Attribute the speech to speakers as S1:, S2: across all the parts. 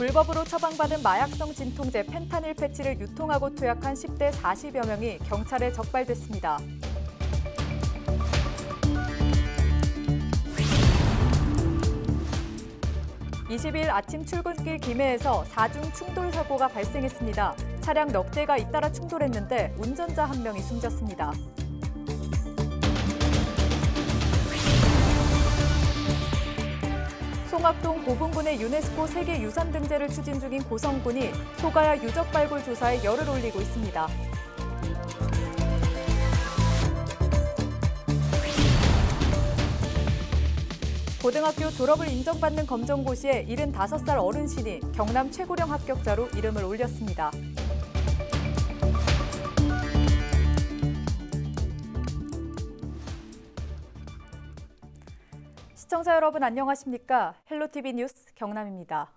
S1: 불법으로 처방받은 마약성 진통제 펜타닐 패치를 유통하고 투약한 10대 40여 명이 경찰에 적발됐습니다. (20일) 아침 출근길 김해에서 4중 충돌 사고가 발생했습니다. 차량 넉 대가 잇따라 충돌했는데 운전자 한 명이 숨졌습니다. 송악동 고분군의 유네스코 세계유산 등재를 추진 중인 고성군이 소가야 유적 발굴 조사에 열을 올리고 있습니다. 고등학교 졸업을 인정받는 검정고시에 75살 어른신이 경남 최고령 합격자로 이름을 올렸습니다. 시청자 여러분 안녕하십니까? 헬로티비 뉴스 경남입니다.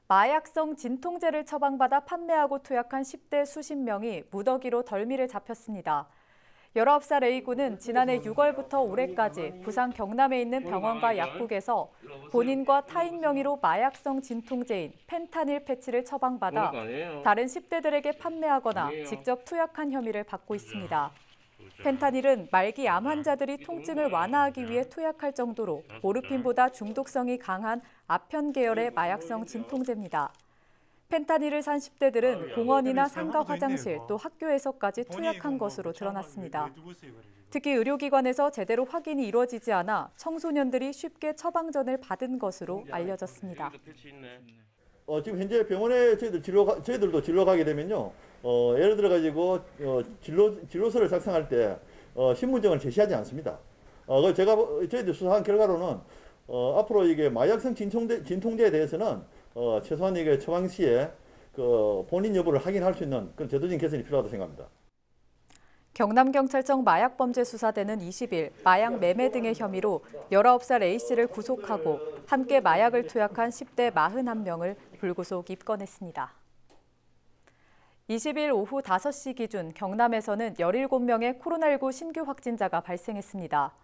S1: 마약성 진통제를 처방받아 판매하고 투약한 10대 수십 명이 무더기로 덜미를 잡혔습니다. 19살 A군은 지난해 6월부터 올해까지 부산 경남에 있는 병원과 약국에서 본인과 타인 명의로 마약성 진통제인 펜타닐 패치를 처방받아 다른 10대들에게 판매하거나 직접 투약한 혐의를 받고 있습니다. 펜타닐은 말기 암 환자들이 통증을 완화하기 위해 투약할 정도로 모르핀보다 중독성이 강한 아편 계열의 마약성 진통제입니다. 펜타닐을 산 10대들은 공원이나 상가 화장실 또 학교에서까지 투약한 것으로 드러났습니다. 특히 의료기관에서 제대로 확인이 이루어지지 않아 청소년들이 쉽게 처방전을 받은 것으로 알려졌습니다.
S2: 지금 현재 병원에 저희들도 진료 가게 되면요, 예를 들어 가지고 진료서를 작성할 때 신분증을 제시하지 않습니다. 저희들 수사한 결과로는 앞으로 이게 마약성 진통제에 대해서는 최소한 이게 처방 시에 본인 여부를 확인할 수 있는 그런 제도적인 개선이 필요하다고 생각합니다.
S1: 경남경찰청 마약범죄수사대는 20일 마약 매매 등의 혐의로 19살 A씨를 구속하고 함께 마약을 투약한 10대 41명을 불구속 입건했습니다. 20일 오후 5시 기준 경남에서는 17명의 코로나19 신규 확진자가 발생했습니다.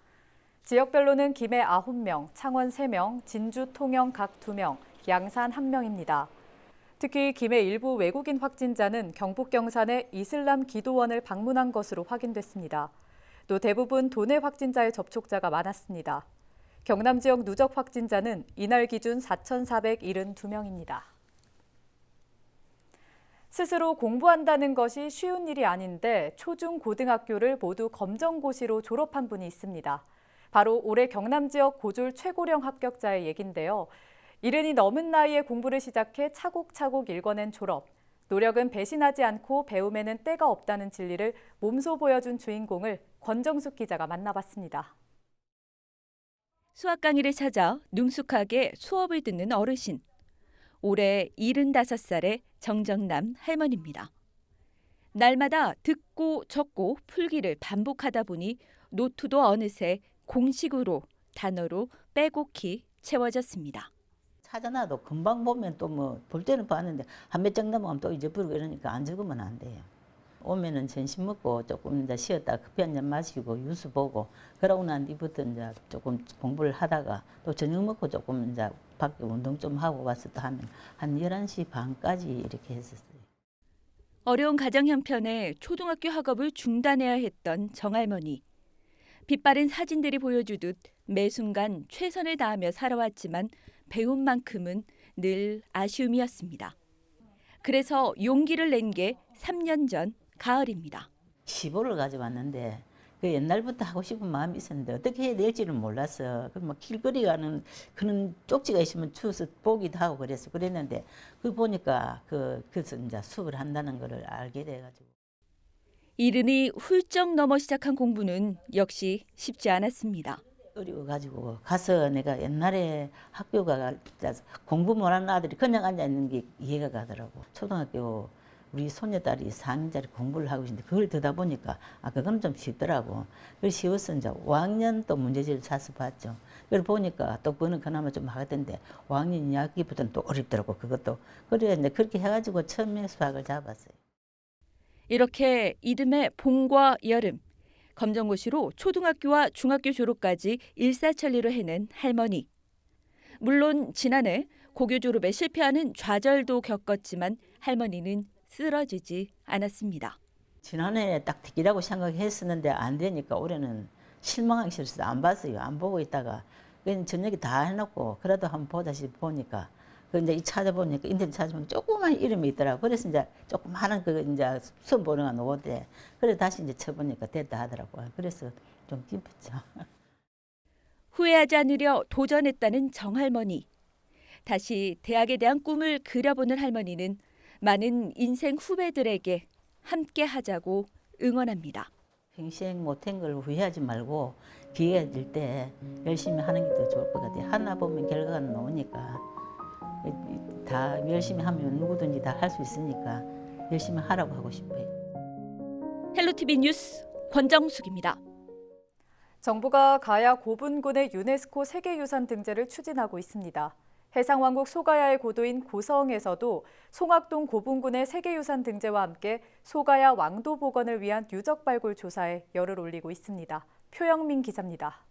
S1: 지역별로는 김해 9명, 창원 3명, 진주, 통영 각 2명, 양산 1명입니다. 특히 김해 일부 외국인 확진자는 경북 경산의 이슬람 기도원을 방문한 것으로 확인됐습니다. 또 대부분 도내 확진자의 접촉자가 많았습니다. 경남 지역 누적 확진자는 이날 기준 4,472명입니다. 스스로 공부한다는 것이 쉬운 일이 아닌데 초중 고등학교를 모두 검정고시로 졸업한 분이 있습니다. 바로 올해 경남 지역 고졸 최고령 합격자의 얘긴데요. 70이 넘은 나이에 공부를 시작해 차곡차곡 읽어낸 졸업. 노력은 배신하지 않고 배움에는 때가 없다는 진리를 몸소 보여준 주인공을 권정숙 기자가 만나봤습니다.
S3: 수학 강의를 찾아 능숙하게 수업을 듣는 어르신. 올해 75살의 정정남 할머니입니다. 날마다 듣고 적고 풀기를 반복하다 보니 노트도 어느새 공식으로 단어로 빼곡히 채워졌습니다.
S4: 찾아놔도 금방 보면 또 뭐 볼 때는 봤는데 한 몇 장 넘어가면 또 잊어버리고 이러니까 안 적으면 안 돼요. 오면은 점심 먹고 조금 이제 쉬었다 커피 한 잔 마시고 뉴스 보고 그러고 난 뒤부터 이제 조금 공부를 하다가 또 저녁 먹고 조금 이제 밖에 운동 좀 하고 와서 또 하면 한 11시 반까지 이렇게 했었어요.
S3: 어려운 가정 형편에 초등학교 학업을 중단해야 했던 정할머니. 빛바랜 사진들이 보여주듯 매 순간 최선을 다하며 살아왔지만 배운 만큼은 늘 아쉬움이었습니다. 그래서 용기를 낸 게 3년 전 가을입니다.
S4: 시보를 가져왔는데 그 옛날부터 하고 싶은 마음이 있었는데 어떻게 해야 될지를 몰랐어. 막 길거리 가는 그런 쪽지가 있으면 추워서 보기도 하고 그랬는데 그 보니까 그래서 이제 수업을 한다는 거를 알게 돼가지고.
S3: 70이 훌쩍 넘어 시작한 공부는 역시 쉽지 않았습니다.
S4: 어려워가지고 가서 내가 옛날에 학교 가 공부 못하는 아들이 그냥 앉아있는 게 이해가 가더라고. 초등학교 우리 손녀딸이 4학년짜리 공부를 하고 있는데 그걸 듣다 보니까 그건 좀 쉽더라고. 그래서 쉬워서 이제 5학년 또 문제집을 사서 봤죠. 그걸 보니까 또 그거는 그나마 좀 하겠던데 5학년 2학기부터는 또 어렵더라고 그것도. 그래 이제 그렇게 해가지고 처음에 수학을 잡았어요.
S3: 이렇게 이듬해 봄과 여름, 검정고시로 초등학교와 중학교 졸업까지 일사천리로 해낸 할머니. 물론 지난해 고교 졸업에 실패하는 좌절도 겪었지만 할머니는 쓰러지지 않았습니다.
S4: 지난해 딱 되기라고 생각했었는데 안 되니까 올해는 실망하기 싫어서 안 봤어요. 안 보고 있다가 그냥 저녁에 다 해놓고 그래도 한번 보자 싶어 보니까 그 이제 찾아보니까 인터넷 찾아보면 조그만 이름이 있더라고. 그래서 이제 조그마한 그 이제 수험 보는 거 나오대. 그래 다시 이제 쳐보니까 됐다 하더라고요. 그래서 좀 기뻤죠.
S3: 후회하지 않으려 도전했다는 정할머니. 다시 대학에 대한 꿈을 그려보는 할머니는 많은 인생 후배들에게 함께 하자고 응원합니다.
S4: 평생 못한 걸 후회하지 말고 기회가 될 때 열심히 하는 게 더 좋을 것 같아요. 하나 보면 결과가 나오니까 다 열심히 하면 누구든지 다 할 수 있으니까 열심히 하라고 하고 싶어요.
S3: 헬로티비 뉴스 권정숙입니다.
S1: 정부가 가야 고분군의 유네스코 세계유산 등재를 추진하고 있습니다. 해상왕국 소가야의 고도인 고성에서도 송악동 고분군의 세계유산 등재와 함께 소가야 왕도 복원을 위한 유적 발굴 조사에 열을 올리고 있습니다. 표영민 기자입니다.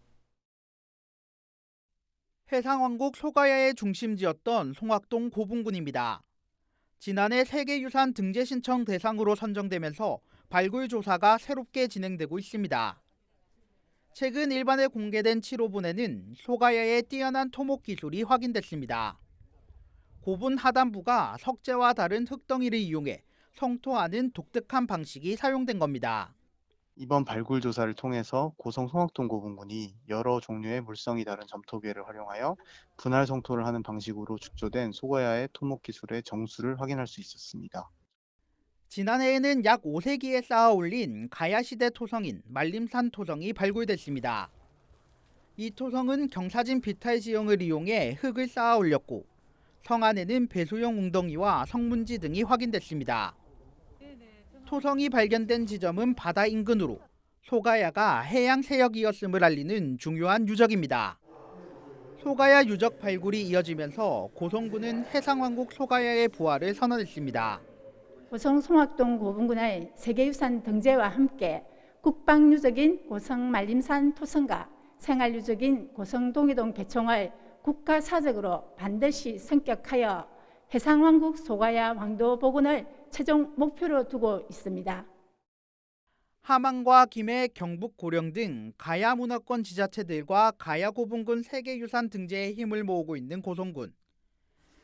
S5: 해상왕국 소가야의 중심지였던 송악동 고분군입니다. 지난해 세계유산 등재 신청 대상으로 선정되면서 발굴 조사가 새롭게 진행되고 있습니다. 최근 일반에 공개된 7호분에는 소가야의 뛰어난 토목 기술이 확인됐습니다. 고분 하단부가 석재와 다른 흙덩이를 이용해 성토하는 독특한 방식이 사용된 겁니다.
S6: 이번 발굴 조사를 통해서 고성 송악동 고분군이 여러 종류의 물성이 다른 점토괴를 활용하여 분할 성토를 하는 방식으로 축조된 소가야의 토목 기술의 정수를 확인할 수 있었습니다.
S5: 지난해에는 약 5세기에 쌓아 올린 가야시대 토성인 말림산 토성이 발굴됐습니다. 이 토성은 경사진 비탈 지형을 이용해 흙을 쌓아 올렸고 성 안에는 배수용 웅덩이와 성문지 등이 확인됐습니다. 토성이 발견된 지점은 바다 인근으로 소가야가 해양 세역이었음을 알리는 중요한 유적입니다. 소가야 유적 발굴이 이어지면서 고성군은 해상왕국 소가야의 부활을 선언했습니다.
S7: 고성 송악동 고분군의 세계유산 등재와 함께 국방유적인 고성 말림산 토성과 생활유적인 고성 동해동 개총을 국가사적으로 반드시 승격하여 해상왕국 소가야 왕도 복원을 최종 목표로 두고 있습니다.
S5: 함안과 김해, 경북, 고령 등 가야 문화권 지자체들과 가야 고분군 세계유산 등재에 힘을 모으고 있는 고성군.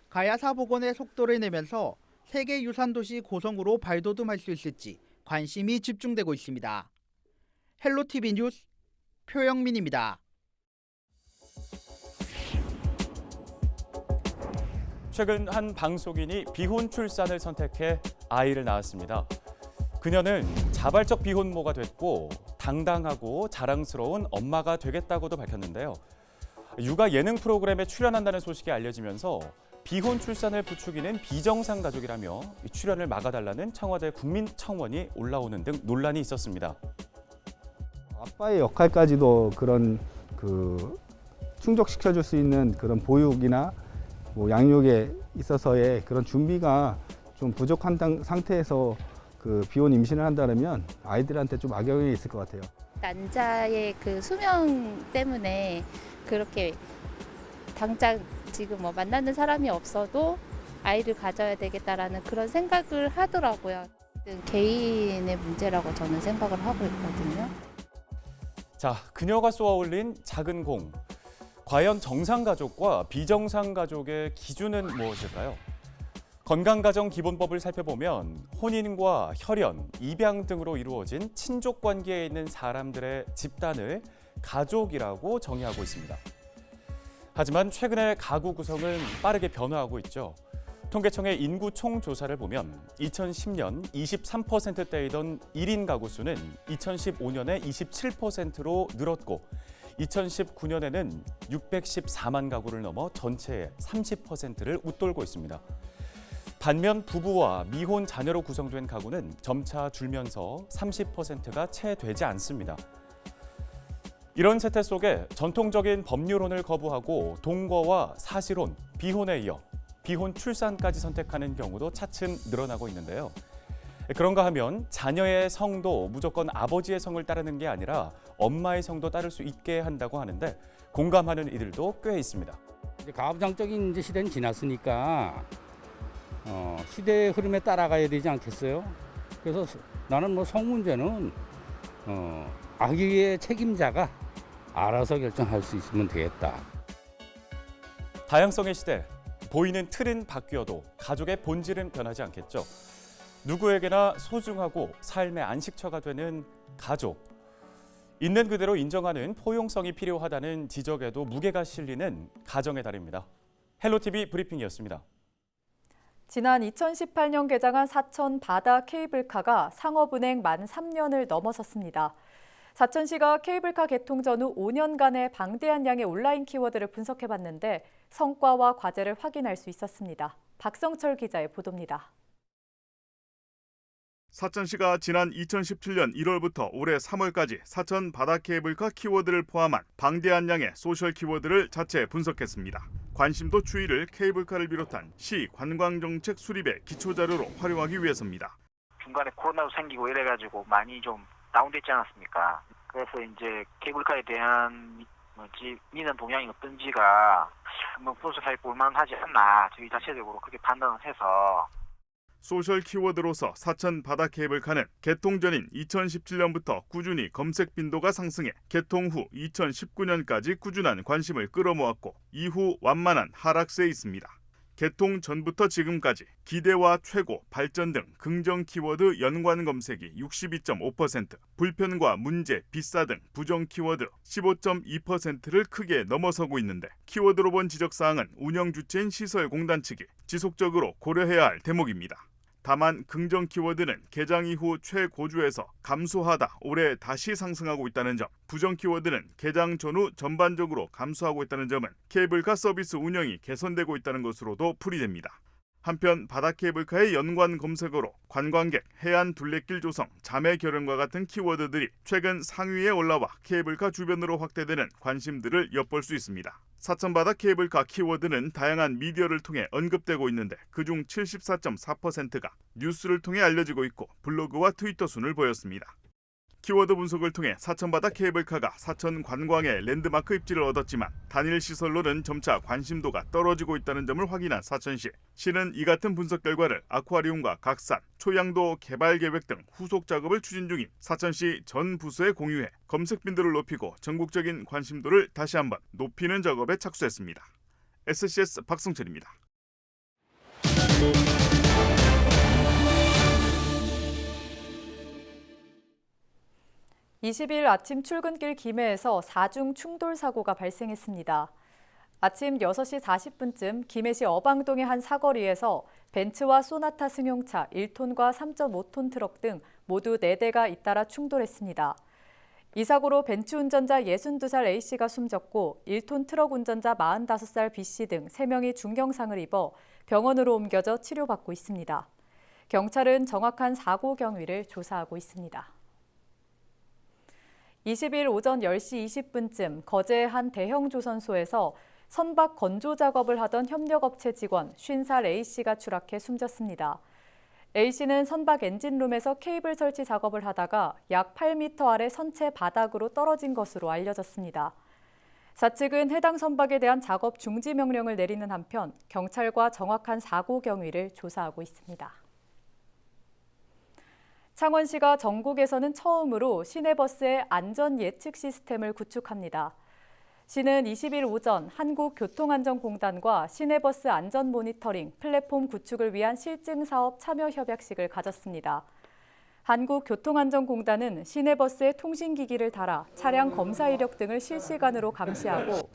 S5: 가야사 복원의 속도를 내면서 세계유산 도시 고성으로 발돋움할 수 있을지 관심이 집중되고 있습니다. 헬로티비 뉴스 표영민입니다.
S8: 최근 한 방송인이 비혼 출산을 선택해 아이를 낳았습니다. 그녀는 자발적 비혼모가 됐고 당당하고 자랑스러운 엄마가 되겠다고도 밝혔는데요. 육아 예능 프로그램에 출연한다는 소식이 알려지면서 비혼 출산을 부추기는 비정상 가족이라며 출연을 막아달라는 청와대 국민청원이 올라오는 등 논란이 있었습니다.
S9: 아빠의 역할까지도 그런 충족시켜줄 수 있는 그런 보육이나 양육에 있어서의 그런 준비가 좀 부족한 상태에서 비혼 임신을 한다면 아이들한테 좀 악영향이 있을 것 같아요.
S10: 난자의 그 수명 때문에 그렇게 당장 지금 만나는 사람이 없어도 아이를 가져야 되겠다라는 그런 생각을 하더라고요. 개인의 문제라고 저는 생각을 하고 있거든요.
S8: 자, 그녀가 쏘아올린 작은 공. 과연 정상가족과 비정상가족의 기준은 무엇일까요? 건강가정기본법을 살펴보면 혼인과 혈연, 입양 등으로 이루어진 친족관계에 있는 사람들의 집단을 가족이라고 정의하고 있습니다. 하지만 최근에 가구 구성은 빠르게 변화하고 있죠. 통계청의 인구 총조사를 보면 2010년 23%대이던 1인 가구 수는 2015년에 27%로 늘었고 2019년에는 614만 가구를 넘어 전체의 30%를 웃돌고 있습니다. 반면 부부와 미혼 자녀로 구성된 가구는 점차 줄면서 30%가 채 되지 않습니다. 이런 세태 속에 전통적인 법률혼을 거부하고 동거와 사실혼, 비혼에 이어 비혼 출산까지 선택하는 경우도 차츰 늘어나고 있는데요. 그런가 하면 자녀의 성도 무조건 아버지의 성을 따르는 게 아니라 엄마의 성도 따를 수 있게 한다고 하는데 공감하는 이들도 꽤 있습니다.
S11: 이제 가부장적인 이제 시대는 지났으니까 시대의 흐름에 따라가야 되지 않겠어요? 그래서 나는 뭐 성 문제는 아기의 책임자가 알아서 결정할 수 있으면 되겠다.
S8: 다양성의 시대, 보이는 틀은 바뀌어도 가족의 본질은 변하지 않겠죠. 누구에게나 소중하고 삶의 안식처가 되는 가족. 있는 그대로 인정하는 포용성이 필요하다는 지적에도 무게가 실리는 가정의 달입니다. 헬로티비 브리핑이었습니다.
S1: 지난 2018년 개장한 사천 바다 케이블카가 상업운행 만 3년을 넘어섰습니다. 사천시가 케이블카 개통 전후 5년간의 방대한 양의 온라인 키워드를 분석해봤는데 성과와 과제를 확인할 수 있었습니다. 박성철 기자의 보도입니다.
S12: 사천시가 지난 2017년 1월부터 올해 3월까지 사천 바다 케이블카 키워드를 포함한 방대한 양의 소셜 키워드를 자체 분석했습니다. 관심도 추이를 케이블카를 비롯한 시 관광정책 수립의 기초자료로 활용하기 위해서입니다.
S13: 중간에 코로나도 생기고 이래가지고 많이 좀 다운됐지 않았습니까? 그래서 이제 케이블카에 대한 미는 동향이 어떤지가 한번 분석해 볼 만하지 않나 저희 자체적으로 그렇게 판단을 해서
S12: 소셜 키워드로서 사천 바다 케이블카는 개통 전인 2017년부터 꾸준히 검색 빈도가 상승해 개통 후 2019년까지 꾸준한 관심을 끌어모았고 이후 완만한 하락세에 있습니다. 개통 전부터 지금까지 기대와 최고, 발전 등 긍정 키워드 연관 검색이 62.5%, 불편과 문제, 비싸 등 부정 키워드 15.2%를 크게 넘어서고 있는데 키워드로 본 지적사항은 운영 주체인 시설공단 측이 지속적으로 고려해야 할 대목입니다. 다만 긍정 키워드는 개장 이후 최고주에서 감소하다 올해 다시 상승하고 있다는 점, 부정 키워드는 개장 전후 전반적으로 감소하고 있다는 점은 케이블카 서비스 운영이 개선되고 있다는 것으로도 풀이됩니다. 한편 바다 케이블카의 연관 검색어로 관광객, 해안 둘레길 조성, 자매 결혼과 같은 키워드들이 최근 상위에 올라와 케이블카 주변으로 확대되는 관심들을 엿볼 수 있습니다. 사천바다 케이블카 키워드는 다양한 미디어를 통해 언급되고 있는데 그중 74.4%가 뉴스를 통해 알려지고 있고 블로그와 트위터 순을 보였습니다. 키워드 분석을 통해 사천바다 케이블카가 사천 관광의 랜드마크 입지를 얻었지만 단일 시설로는 점차 관심도가 떨어지고 있다는 점을 확인한 사천시. 시는 이 같은 분석 결과를 아쿠아리움과 각산, 초양도 개발 계획 등 후속 작업을 추진 중인 사천시 전 부서에 공유해 검색 빈도를 높이고 전국적인 관심도를 다시 한번 높이는 작업에 착수했습니다. SCS 박성철입니다.
S1: 20일 아침 출근길 김해에서 4중 충돌 사고가 발생했습니다. 아침 6시 40분쯤 김해시 어방동의 한 사거리에서 벤츠와 소나타 승용차 1톤과 3.5톤 트럭 등 모두 4대가 잇따라 충돌했습니다. 이 사고로 벤츠 운전자 62살 A씨가 숨졌고 1톤 트럭 운전자 45살 B씨 등 3명이 중경상을 입어 병원으로 옮겨져 치료받고 있습니다. 경찰은 정확한 사고 경위를 조사하고 있습니다. 20일 오전 10시 20분쯤 거제의 한 대형 조선소에서 선박 건조 작업을 하던 협력업체 직원 50살 A씨가 추락해 숨졌습니다. A씨는 선박 엔진룸에서 케이블 설치 작업을 하다가 약 8m 아래 선체 바닥으로 떨어진 것으로 알려졌습니다. 사측은 해당 선박에 대한 작업 중지 명령을 내리는 한편 경찰과 정확한 사고 경위를 조사하고 있습니다. 창원시가 전국에서는 처음으로 시내버스의 안전 예측 시스템을 구축합니다. 시는 20일 오전 한국교통안전공단과 시내버스 안전 모니터링 플랫폼 구축을 위한 실증 사업 참여 협약식을 가졌습니다. 한국교통안전공단은 시내버스에 통신기기를 달아 차량 검사 이력 등을 실시간으로 감시하고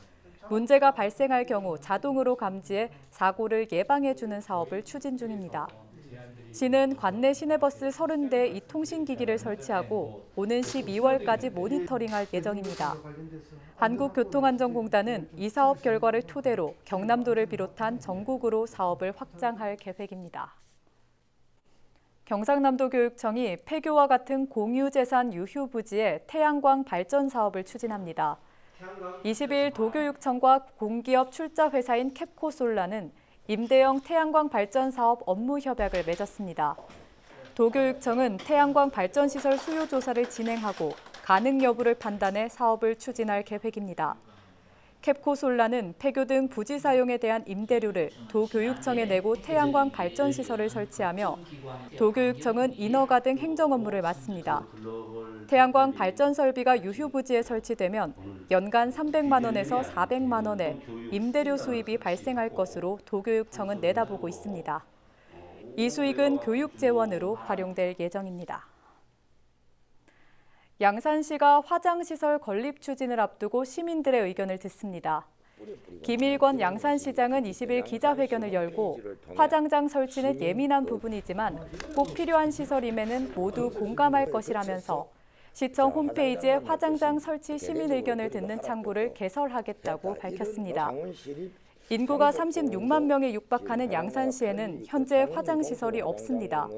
S1: 문제가 발생할 경우 자동으로 감지해 사고를 예방해주는 사업을 추진 중입니다. 시는 관내 시내버스 30대에 이 통신기기를 설치하고 오는 12월까지 모니터링할 예정입니다. 한국교통안전공단은 이 사업 결과를 토대로 경남도를 비롯한 전국으로 사업을 확장할 계획입니다. 경상남도 교육청이 폐교와 같은 공유재산 유휴 부지에 태양광 발전 사업을 추진합니다. 20일 도교육청과 공기업 출자회사인 캡코솔라는 임대형 태양광 발전 사업 업무 협약을 맺었습니다. 도교육청은 태양광 발전 시설 수요 조사를 진행하고 가능 여부를 판단해 사업을 추진할 계획입니다. 캡코솔라는 폐교 등 부지 사용에 대한 임대료를 도교육청에 내고 태양광 발전 시설을 설치하며 도교육청은 인허가 등 행정 업무를 맡습니다. 태양광 발전 설비가 유휴부지에 설치되면 연간 300만 원에서 400만 원의 임대료 수입이 발생할 것으로 도교육청은 내다보고 있습니다. 이 수익은 교육 재원으로 활용될 예정입니다. 양산시가 화장시설 건립 추진을 앞두고 시민들의 의견을 듣습니다. 김일권 양산시장은 20일 기자회견을 열고 화장장 설치는 예민한 부분이지만 꼭 필요한 시설임에는 모두 공감할 것이라면서 시청 홈페이지에 화장장 설치 시민 의견을 듣는 창구를 개설하겠다고 밝혔습니다. 인구가 36만 명에 육박하는 양산시에는 현재 화장시설이 없습니다.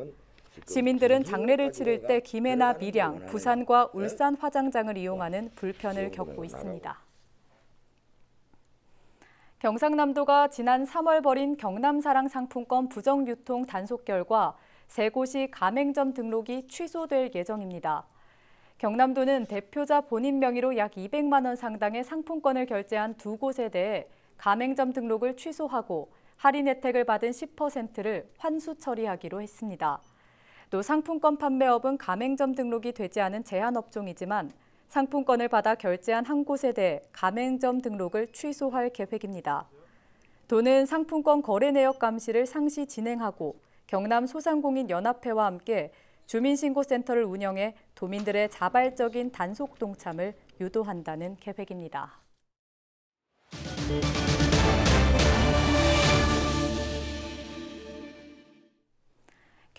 S1: 시민들은 장례를 치를 때 김해나 밀양, 부산과 울산 화장장을 이용하는 불편을 겪고 있습니다. 경상남도가 지난 3월 벌인 경남사랑 상품권 부정유통 단속 결과 3곳이 가맹점 등록이 취소될 예정입니다. 경남도는 대표자 본인 명의로 약 200만 원 상당의 상품권을 결제한 2곳에 대해 가맹점 등록을 취소하고 할인 혜택을 받은 10%를 환수 처리하기로 했습니다. 또 상품권 판매업은 가맹점 등록이 되지 않은 제한업종이지만 상품권을 받아 결제한 한 곳에 대해 가맹점 등록을 취소할 계획입니다. 도는 상품권 거래 내역 감시를 상시 진행하고 경남소상공인연합회와 함께 주민신고센터를 운영해 도민들의 자발적인 단속 동참을 유도한다는 계획입니다.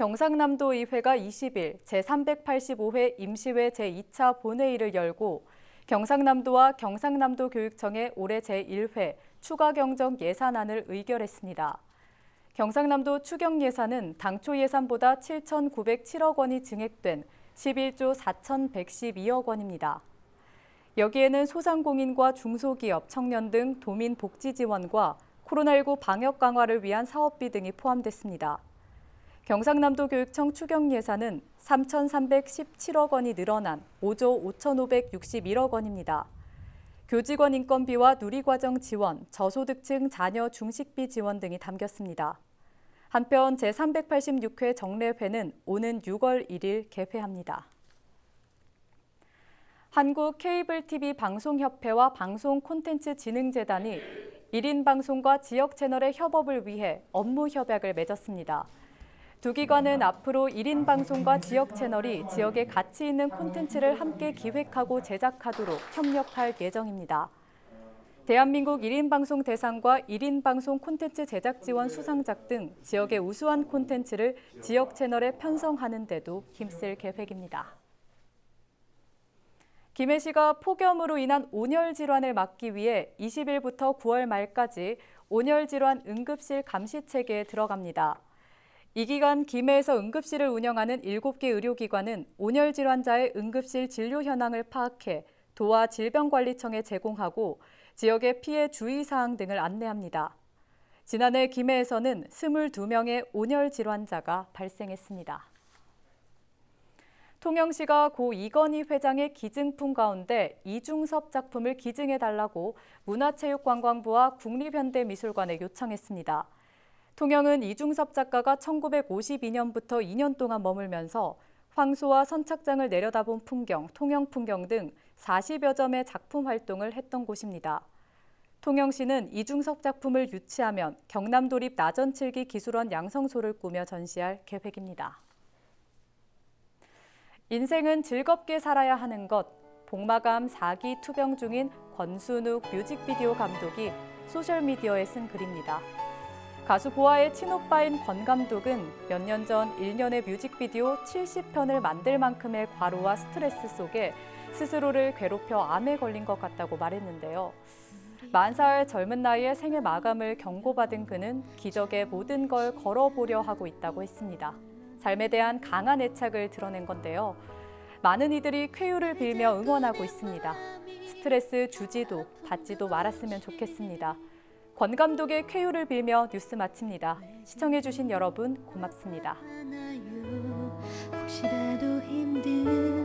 S1: 경상남도의회가 20일 제385회 임시회 제2차 본회의를 열고 경상남도와 경상남도교육청의 올해 제1회 추가경정 예산안을 의결했습니다. 경상남도 추경 예산은 당초 예산보다 7,907억 원이 증액된 11조 4,112억 원입니다. 여기에는 소상공인과 중소기업, 청년 등 도민 복지 지원과 코로나19 방역 강화를 위한 사업비 등이 포함됐습니다. 경상남도 교육청 추경 예산은 3,317억 원이 늘어난 5조 5,561억 원입니다. 교직원 인건비와 누리과정 지원, 저소득층 자녀 중식비 지원 등이 담겼습니다. 한편 제386회 정례회는 오는 6월 1일 개회합니다. 한국 케이블 TV 방송협회와 방송콘텐츠진흥재단이 1인 방송과 지역 채널의 협업을 위해 업무 협약을 맺었습니다. 두 기관은 앞으로 1인 방송과 지역 채널이 지역에 가치 있는 콘텐츠를 함께 기획하고 제작하도록 협력할 예정입니다. 대한민국 1인 방송 대상과 1인 방송 콘텐츠 제작 지원 수상작 등 지역의 우수한 콘텐츠를 지역 채널에 편성하는 데도 힘쓸 계획입니다. 김해시가 폭염으로 인한 온열 질환을 막기 위해 20일부터 9월 말까지 온열 질환 응급실 감시 체계에 들어갑니다. 이 기간 김해에서 응급실을 운영하는 7개 의료기관은 온열 질환자의 응급실 진료 현황을 파악해 도와 질병관리청에 제공하고 지역의 피해 주의사항 등을 안내합니다. 지난해 김해에서는 22명의 온열 질환자가 발생했습니다. 통영시가 고 이건희 회장의 기증품 가운데 이중섭 작품을 기증해달라고 문화체육관광부와 국립현대미술관에 요청했습니다. 통영은 이중섭 작가가 1952년부터 2년 동안 머물면서 황소와 선착장을 내려다본 풍경, 통영풍경 등 40여 점의 작품 활동을 했던 곳입니다. 통영시는 이중섭 작품을 유치하면 경남도립 나전칠기 기술원 양성소를 꾸며 전시할 계획입니다. 인생은 즐겁게 살아야 하는 것, 복마감 4기 투병 중인 권순욱 뮤직비디오 감독이 소셜미디어에 쓴 글입니다. 가수 보아의 친오빠인 권 감독은 몇 년 전 1년의 뮤직비디오 70편을 만들 만큼의 과로와 스트레스 속에 스스로를 괴롭혀 암에 걸린 것 같다고 말했는데요. 40살 젊은 나이에 생애 마감을 경고받은 그는 기적의 모든 걸 걸어보려 하고 있다고 했습니다. 삶에 대한 강한 애착을 드러낸 건데요. 많은 이들이 쾌유를 빌며 응원하고 있습니다. 스트레스 주지도 받지도 말았으면 좋겠습니다. 권 감독의 쾌유를 빌며 뉴스 마칩니다. 시청해주신 여러분 고맙습니다.
S14: 혹시라도 힘든